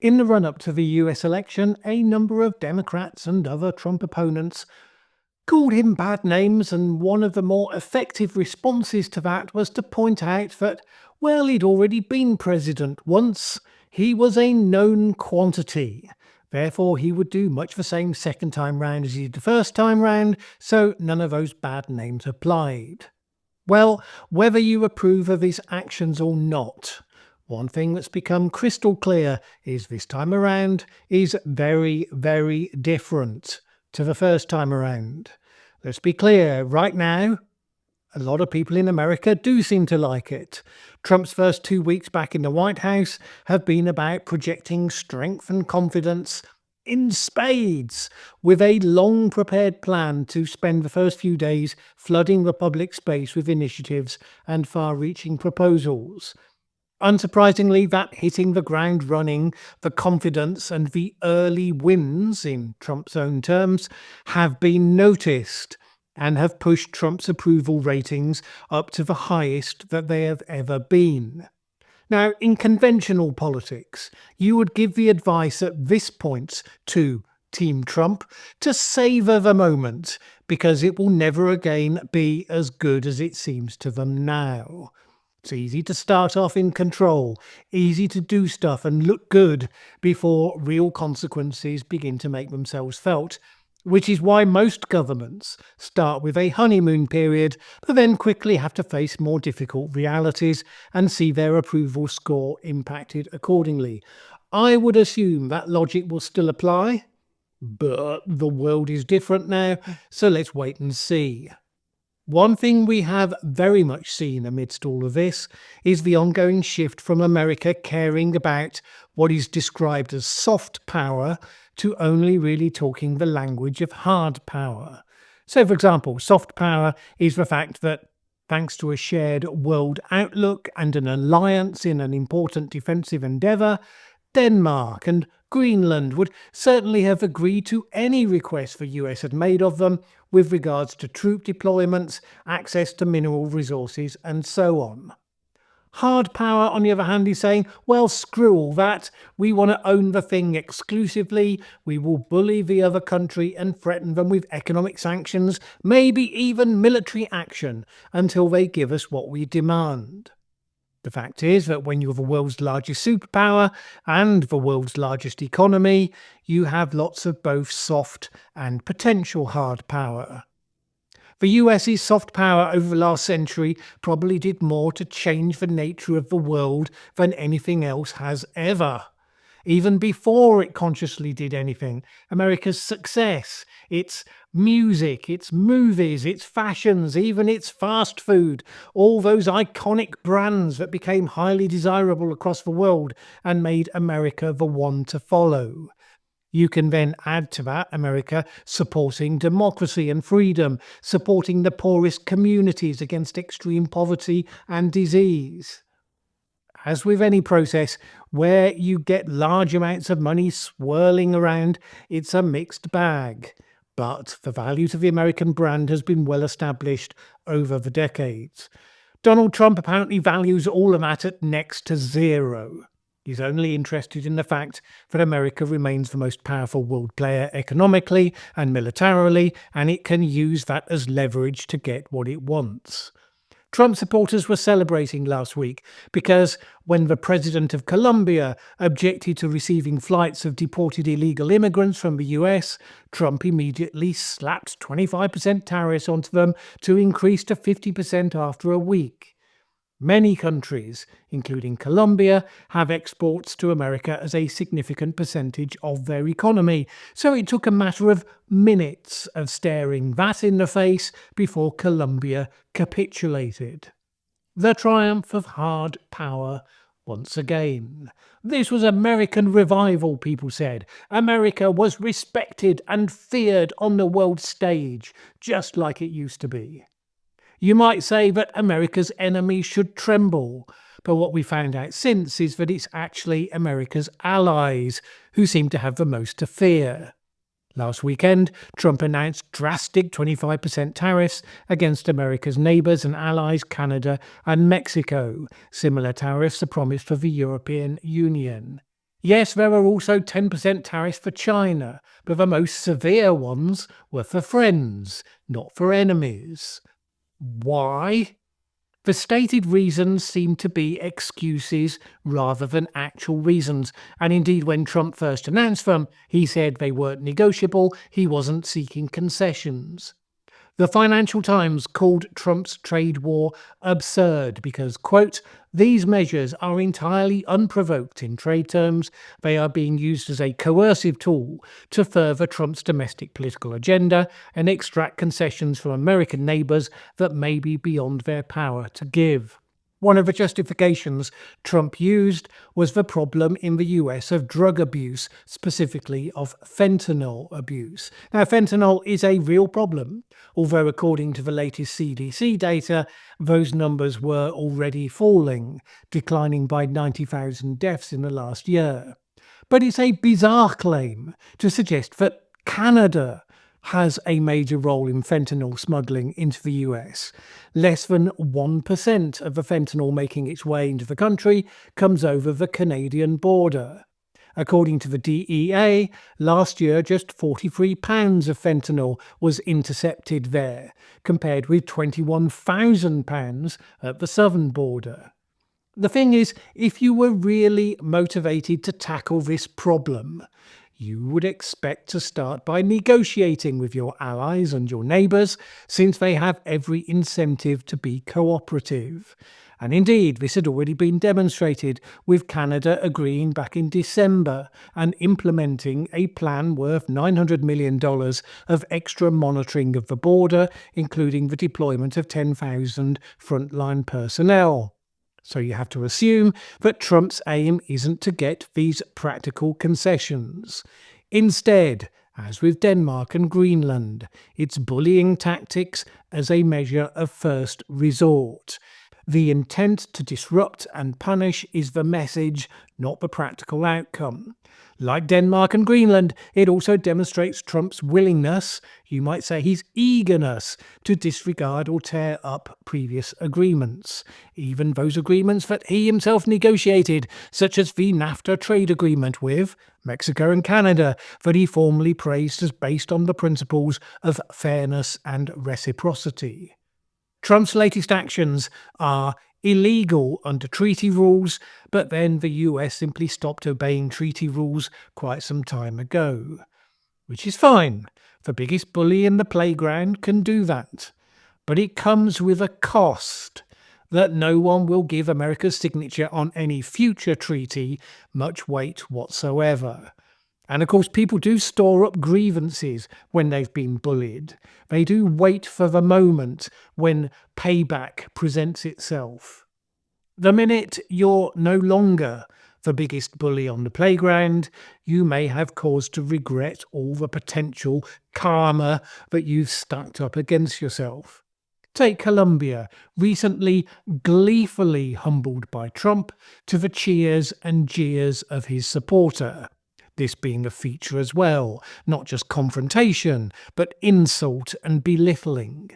In the run-up to the US election, a number of Democrats and other Trump opponents called him bad names, and one of the more effective responses to that was to point out that, well, he'd already been president once, he was a known quantity. Therefore, he would do much the same second time round as he did the first time round, so none of those bad names applied. Well, whether you approve of his actions or not, one thing that's become crystal clear is this time around is very, very different to the first time around. Let's be clear, right now, a lot of people in America do seem to like it. Trump's first 2 weeks back in the White House have been about projecting strength and confidence in spades, with a long prepared plan to spend the first few days flooding the public space with initiatives and far-reaching proposals. Unsurprisingly, that hitting the ground running, the confidence and the early wins, in Trump's own terms, have been noticed and have pushed Trump's approval ratings up to the highest that they have ever been. Now, in conventional politics, you would give the advice at this point to Team Trump to savour the moment, because it will never again be as good as it seems to them now. It's easy to start off in control, easy to do stuff and look good before real consequences begin to make themselves felt, which is why most governments start with a honeymoon period, but then quickly have to face more difficult realities and see their approval score impacted accordingly. I would assume that logic will still apply, but the world is different now, so let's wait and see. One thing we have very much seen amidst all of this is the ongoing shift from America caring about what is described as soft power to only really talking the language of hard power. So, for example, soft power is the fact that, thanks to a shared world outlook and an alliance in an important defensive endeavour, Denmark and Greenland would certainly have agreed to any request the US had made of them with regards to troop deployments, access to mineral resources, and so on. Hard power, on the other hand, is saying, well, screw all that, we want to own the thing exclusively, we will bully the other country and threaten them with economic sanctions, maybe even military action, until they give us what we demand. The fact is that when you have the world's largest superpower and the world's largest economy, you have lots of both soft and potential hard power. The US's soft power over the last century probably did more to change the nature of the world than anything else has ever. Even before it consciously did anything, America's success, its music, its movies, its fashions, even its fast food, all those iconic brands that became highly desirable across the world and made America the one to follow. You can then add to that America supporting democracy and freedom, supporting the poorest communities against extreme poverty and disease. As with any process where you get large amounts of money swirling around, it's a mixed bag. But the value to the American brand has been well established over the decades. Donald Trump apparently values all of that at next to zero. He's only interested in the fact that America remains the most powerful world player economically and militarily, and it can use that as leverage to get what it wants. Trump supporters were celebrating last week because when the president of Colombia objected to receiving flights of deported illegal immigrants from the US, Trump immediately slapped 25% tariffs onto them to increase to 50% after a week. Many countries, including Colombia, have exports to America as a significant percentage of their economy, so it took a matter of minutes of staring that in the face before Colombia capitulated. The triumph of hard power once again. This was American revival, people said. America was respected and feared on the world stage, just like it used to be. You might say that America's enemies should tremble, but what we found out since is that it's actually America's allies who seem to have the most to fear. Last weekend, Trump announced drastic 25% tariffs against America's neighbours and allies Canada and Mexico. Similar tariffs are promised for the European Union. Yes, there are also 10% tariffs for China, but the most severe ones were for friends, not for enemies. Why? The stated reasons seem to be excuses rather than actual reasons, and indeed, when Trump first announced them, he said they weren't negotiable, he wasn't seeking concessions. The Financial Times called Trump's trade war absurd because, quote, these measures are entirely unprovoked in trade terms. They are being used as a coercive tool to further Trump's domestic political agenda and extract concessions from American neighbors that may be beyond their power to give. One of the justifications Trump used was the problem in the US of drug abuse, specifically of fentanyl abuse. Now, fentanyl is a real problem, although according to the latest CDC data, those numbers were already falling, declining by 90,000 deaths in the last year. But it's a bizarre claim to suggest that Canada has a major role in fentanyl smuggling into the US. Less than 1% of the fentanyl making its way into the country comes over the Canadian border. According to the DEA, last year just 43 pounds of fentanyl was intercepted there, compared with 21,000 pounds at the southern border. The thing is, if you were really motivated to tackle this problem, you would expect to start by negotiating with your allies and your neighbours, since they have every incentive to be cooperative. And indeed, this had already been demonstrated, with Canada agreeing back in December and implementing a plan worth $900 million of extra monitoring of the border, including the deployment of 10,000 frontline personnel. So you have to assume that Trump's aim isn't to get these practical concessions. Instead, as with Denmark and Greenland, it's bullying tactics as a measure of first resort. The intent to disrupt and punish is the message, not the practical outcome. Like Denmark and Greenland, it also demonstrates Trump's willingness, you might say his eagerness, to disregard or tear up previous agreements, even those agreements that he himself negotiated, such as the NAFTA trade agreement with Mexico and Canada, that he formally praised as based on the principles of fairness and reciprocity. Trump's latest actions are illegal under treaty rules, but then the US simply stopped obeying treaty rules quite some time ago. Which is fine. The biggest bully in the playground can do that. But it comes with a cost that no one will give America's signature on any future treaty much weight whatsoever. And of course, people do store up grievances when they've been bullied. They do wait for the moment when payback presents itself. The minute you're no longer the biggest bully on the playground, you may have cause to regret all the potential karma that you've stacked up against yourself. Take Colombia, recently gleefully humbled by Trump to the cheers and jeers of his supporter. This being a feature as well, not just confrontation, but insult and belittling.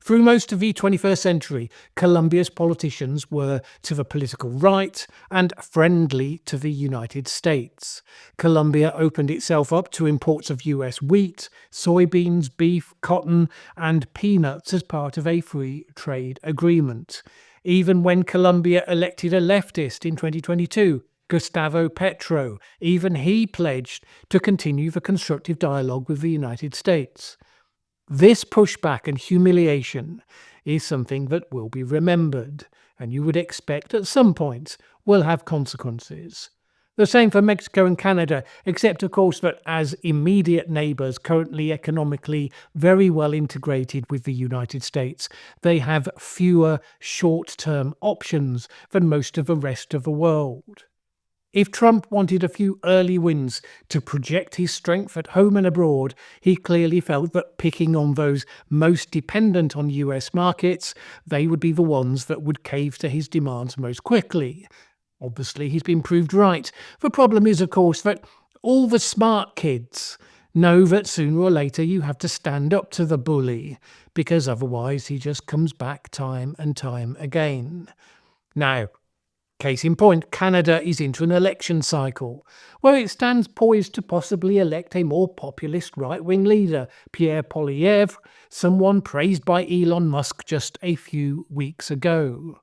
Through most of the 21st century, Colombia's politicians were to the political right and friendly to the United States. Colombia opened itself up to imports of US wheat, soybeans, beef, cotton, and peanuts as part of a free trade agreement. Even when Colombia elected a leftist in 2022, Gustavo Petro, even he pledged to continue the constructive dialogue with the United States. This pushback and humiliation is something that will be remembered, and you would expect at some point will have consequences. The same for Mexico and Canada, except of course that as immediate neighbours currently economically very well integrated with the United States, they have fewer short-term options than most of the rest of the world. If Trump wanted a few early wins to project his strength at home and abroad, he clearly felt that picking on those most dependent on US markets, they would be the ones that would cave to his demands most quickly. Obviously, he's been proved right. The problem is, of course, that all the smart kids know that sooner or later you have to stand up to the bully, because otherwise he just comes back time and time again. Now, Case in point, Canada is into an election cycle, where it stands poised to possibly elect a more populist right-wing leader, Pierre Poilievre, someone praised by Elon Musk just a few weeks ago.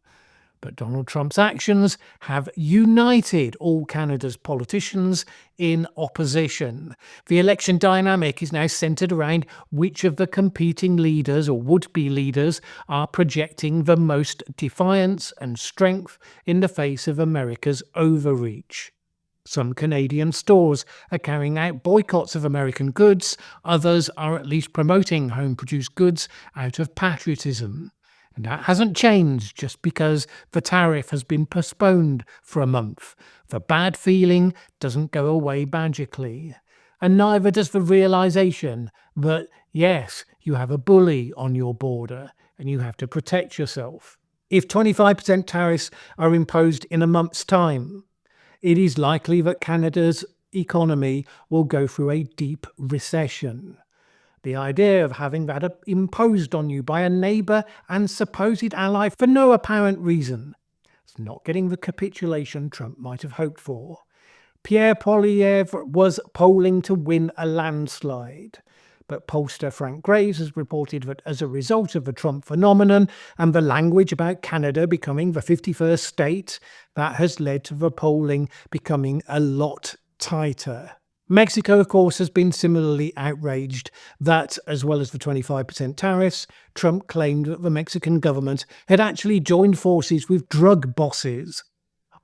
But Donald Trump's actions have united all Canada's politicians in opposition. The election dynamic is now centred around which of the competing leaders or would-be leaders are projecting the most defiance and strength in the face of America's overreach. Some Canadian stores are carrying out boycotts of American goods, others are at least promoting home-produced goods out of patriotism. And that hasn't changed just because the tariff has been postponed for a month. The bad feeling doesn't go away magically. And neither does the realization that, yes, you have a bully on your border and you have to protect yourself. If 25% tariffs are imposed in a month's time, it is likely that Canada's economy will go through a deep recession. The idea of having that imposed on you by a neighbour and supposed ally for no apparent reason is not getting the capitulation Trump might have hoped for. Pierre Poilievre was polling to win a landslide, but pollster Frank Graves has reported that as a result of the Trump phenomenon and the language about Canada becoming the 51st state, that has led to the polling becoming a lot tighter. Mexico, of course, has been similarly outraged that, as well as the 25% tariffs, Trump claimed that the Mexican government had actually joined forces with drug bosses,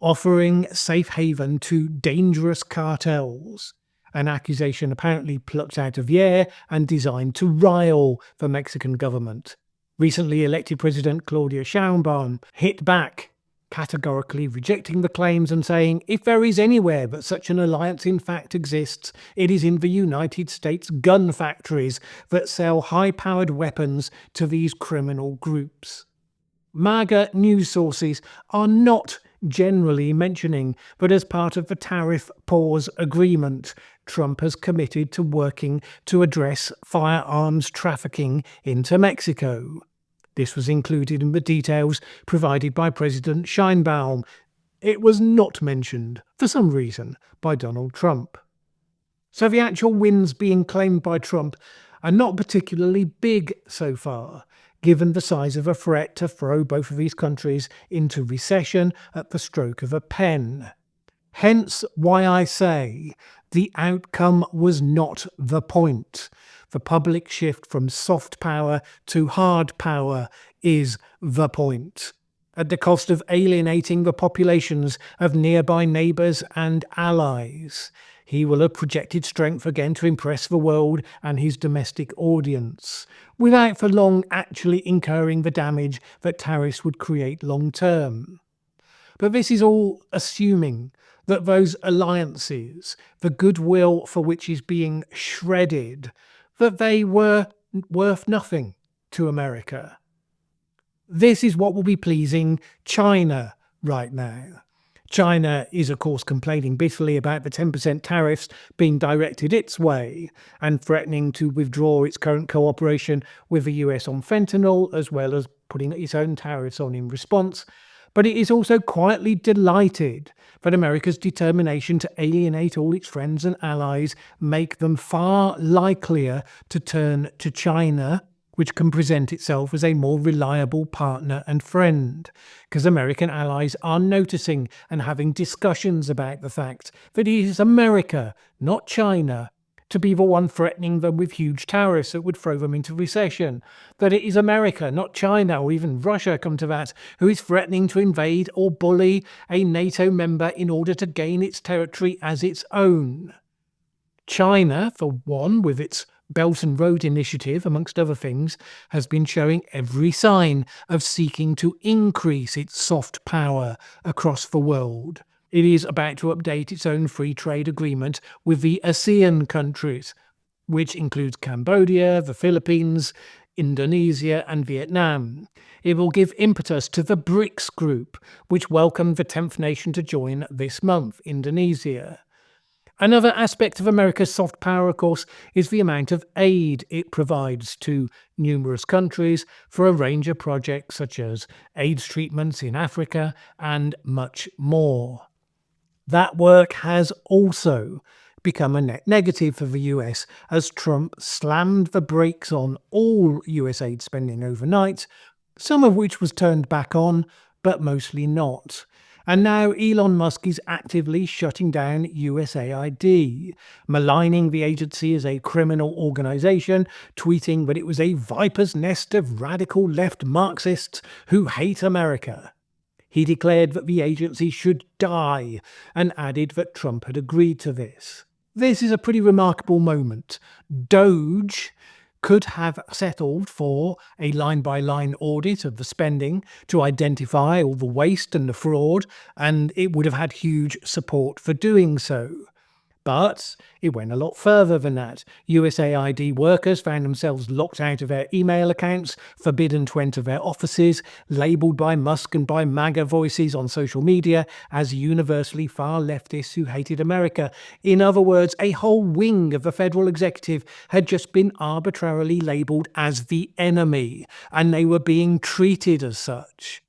offering safe haven to dangerous cartels, an accusation apparently plucked out of the air and designed to rile the Mexican government. Recently elected President Claudia Sheinbaum hit back, categorically rejecting the claims and saying, if there is anywhere that such an alliance in fact exists, it is in the United States gun factories that sell high-powered weapons to these criminal groups. MAGA news sources are not generally mentioning that as part of the tariff pause agreement, Trump has committed to working to address firearms trafficking into Mexico. This was included in the details provided by President Sheinbaum. It was not mentioned, for some reason, by Donald Trump. So the actual wins being claimed by Trump are not particularly big so far, given the size of a threat to throw both of these countries into recession at the stroke of a pen. Hence why I say the outcome was not the point. The public shift from soft power to hard power is the point, at the cost of alienating the populations of nearby neighbours and allies. He will have projected strength again to impress the world and his domestic audience, without for long actually incurring the damage that tariffs would create long term. But this is all assuming that those alliances, the goodwill for which is being shredded, that they were worth nothing to America. This is what will be pleasing China right now. China is, of course, complaining bitterly about the 10% tariffs being directed its way and threatening to withdraw its current cooperation with the US on fentanyl, as well as putting its own tariffs on in response. But it is also quietly delighted that America's determination to alienate all its friends and allies make them far likelier to turn to China, which can present itself as a more reliable partner and friend, because American allies are noticing and having discussions about the fact that it is America, not China, to be the one threatening them with huge tariffs that would throw them into recession, that it is America, not China or even Russia, come to that, who is threatening to invade or bully a NATO member in order to gain its territory as its own. China, for one, with its Belt and Road Initiative, amongst other things, has been showing every sign of seeking to increase its soft power across the world. It is about to update its own free trade agreement with the ASEAN countries, which includes Cambodia, the Philippines, Indonesia and Vietnam. It will give impetus to the BRICS group, which welcomed the 10th nation to join this month, Indonesia. Another aspect of America's soft power, of course, is the amount of aid it provides to numerous countries for a range of projects such as AIDS treatments in Africa and much more. That work has also become a net negative for the US as Trump slammed the brakes on all US aid spending overnight, some of which was turned back on, but mostly not. And now Elon Musk is actively shutting down USAID, maligning the agency as a criminal organization, tweeting that it was a viper's nest of radical left Marxists who hate America. He declared that the agency should die and added that Trump had agreed to this. This is a pretty remarkable moment. Doge could have settled for a line-by-line audit of the spending to identify all the waste and the fraud, and it would have had huge support for doing so. But it went a lot further than that. USAID workers found themselves locked out of their email accounts, forbidden to enter their offices, labelled by Musk and by MAGA voices on social media as universally far leftists who hated America. In other words, a whole wing of the federal executive had just been arbitrarily labelled as the enemy, and they were being treated as such.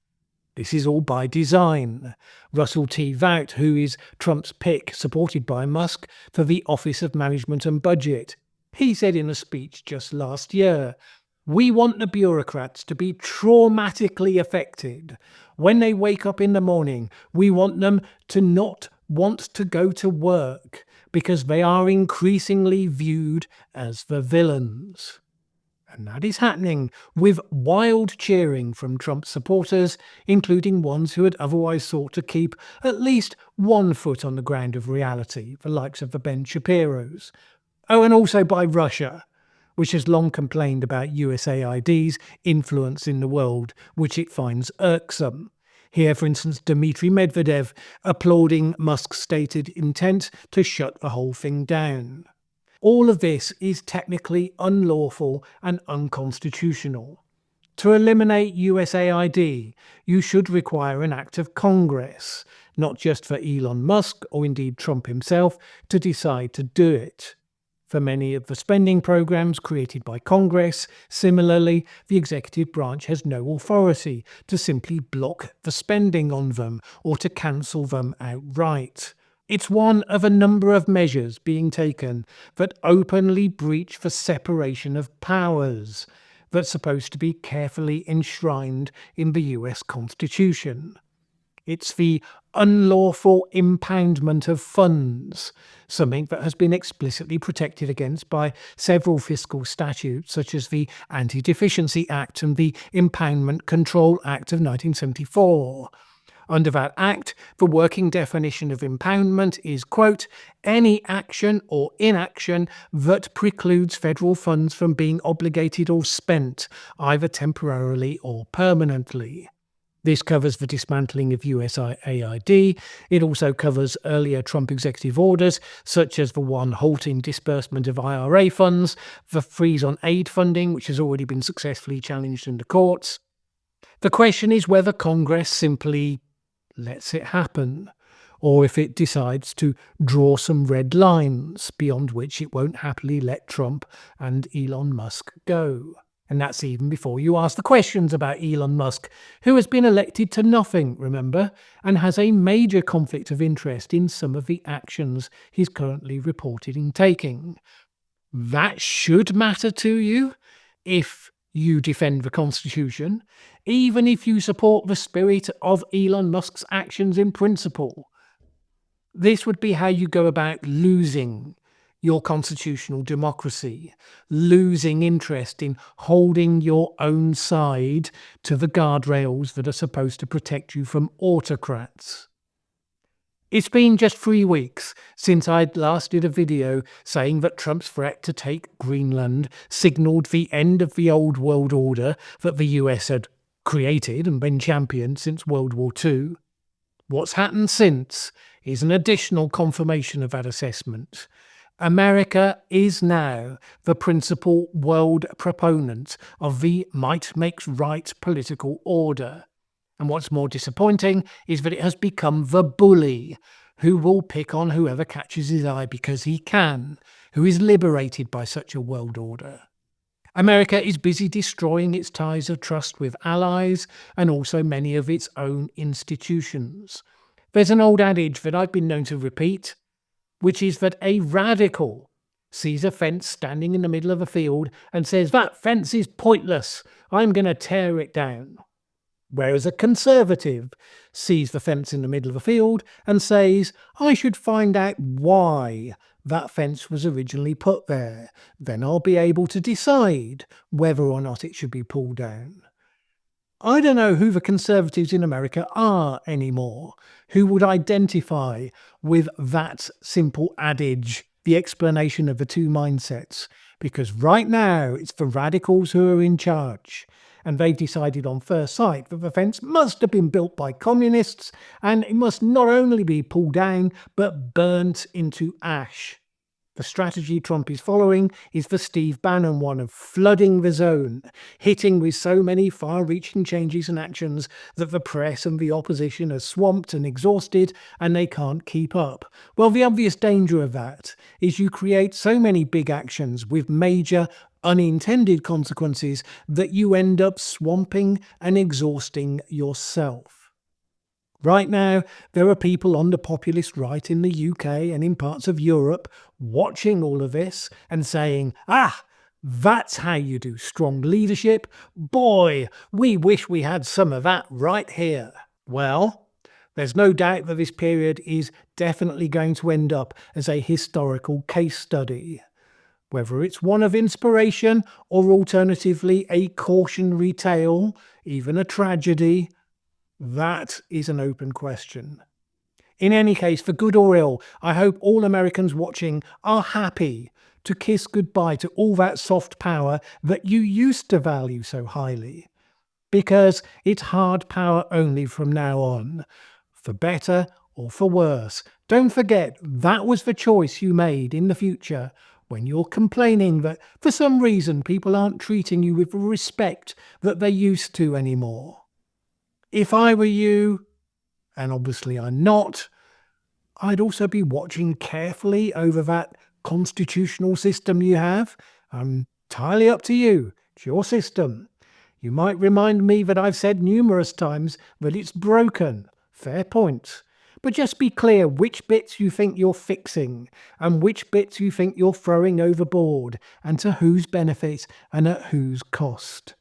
This is all by design. Russell T. Vought, who is Trump's pick, supported by Musk, for the Office of Management and Budget. He said in a speech just last year, "We want the bureaucrats to be traumatically affected. When they wake up in the morning, we want them to not want to go to work because they are increasingly viewed as the villains." And that is happening with wild cheering from Trump supporters, including ones who had otherwise sought to keep at least one foot on the ground of reality, the likes of the Ben Shapiros. Oh, and also by Russia, which has long complained about USAID's influence in the world, which it finds irksome. Here, for instance, Dmitry Medvedev applauding Musk's stated intent to shut the whole thing down. All of this is technically unlawful and unconstitutional. To eliminate USAID, you should require an act of Congress, not just for Elon Musk or indeed Trump himself to decide to do it. For many of the spending programs created by Congress, similarly, the executive branch has no authority to simply block the spending on them or to cancel them outright. It's one of a number of measures being taken that openly breach the separation of powers that's supposed to be carefully enshrined in the US Constitution. It's the unlawful impoundment of funds, something that has been explicitly protected against by several fiscal statutes such as the Anti-Deficiency Act and the Impoundment Control Act of 1974. Under that Act, the working definition of impoundment is, quote, any action or inaction that precludes federal funds from being obligated or spent, either temporarily or permanently. This covers the dismantling of USAID. It also covers earlier Trump executive orders, such as the one halting disbursement of IRA funds, the freeze on aid funding, which has already been successfully challenged in the courts. The question is whether Congress simply lets it happen, or if it decides to draw some red lines beyond which it won't happily let Trump and Elon Musk go. And that's even before you ask the questions about Elon Musk, who has been elected to nothing, remember, and has a major conflict of interest in some of the actions he's currently reported in taking. That should matter to you if you defend the Constitution, even if you support the spirit of Elon Musk's actions in principle. This would be how you go about losing your constitutional democracy, losing interest in holding your own side to the guardrails that are supposed to protect you from autocrats. It's been just 3 weeks since I'd last did a video saying that Trump's threat to take Greenland signalled the end of the old world order that the US had created and been championed since World War II. What's happened since is an additional confirmation of that assessment. America is now the principal world proponent of the might makes right political order. And what's more disappointing is that it has become the bully who will pick on whoever catches his eye because he can, who is liberated by such a world order. America is busy destroying its ties of trust with allies and also many of its own institutions. There's an old adage that I've been known to repeat, which is that a radical sees a fence standing in the middle of a field and says, "That fence is pointless, I'm going to tear it down." Whereas a conservative sees the fence in the middle of a field and says, "I should find out why that fence was originally put there. Then I'll be able to decide whether or not it should be pulled down." I don't know who the conservatives in America are anymore who would identify with that simple adage, the explanation of the two mindsets, because right now it's the radicals who are in charge. And they've decided on first sight that the fence must have been built by communists and it must not only be pulled down but burnt into ash. The strategy Trump is following is the Steve Bannon one of flooding the zone, hitting with so many far-reaching changes and actions that the press and the opposition are swamped and exhausted and they can't keep up. Well, the obvious danger of that is you create so many big actions with major unintended consequences that you end up swamping and exhausting yourself. Right now, there are people on the populist right in the UK and in parts of Europe watching all of this and saying, that's how you do strong leadership. Boy, we wish we had some of that right here. Well, there's no doubt that this period is definitely going to end up as a historical case study. Whether it's one of inspiration or alternatively a cautionary tale, even a tragedy, that is an open question. In any case, for good or ill, I hope all Americans watching are happy to kiss goodbye to all that soft power that you used to value so highly. Because it's hard power only from now on, for better or for worse. Don't forget that was the choice you made in the future when you're complaining that for some reason people aren't treating you with the respect that they used to anymore. If I were you, and obviously I'm not, I'd also be watching carefully over that constitutional system you have. Entirely up to you. It's your system. You might remind me that I've said numerous times that it's broken. Fair point. But just be clear which bits you think you're fixing and which bits you think you're throwing overboard and to whose benefit and at whose cost.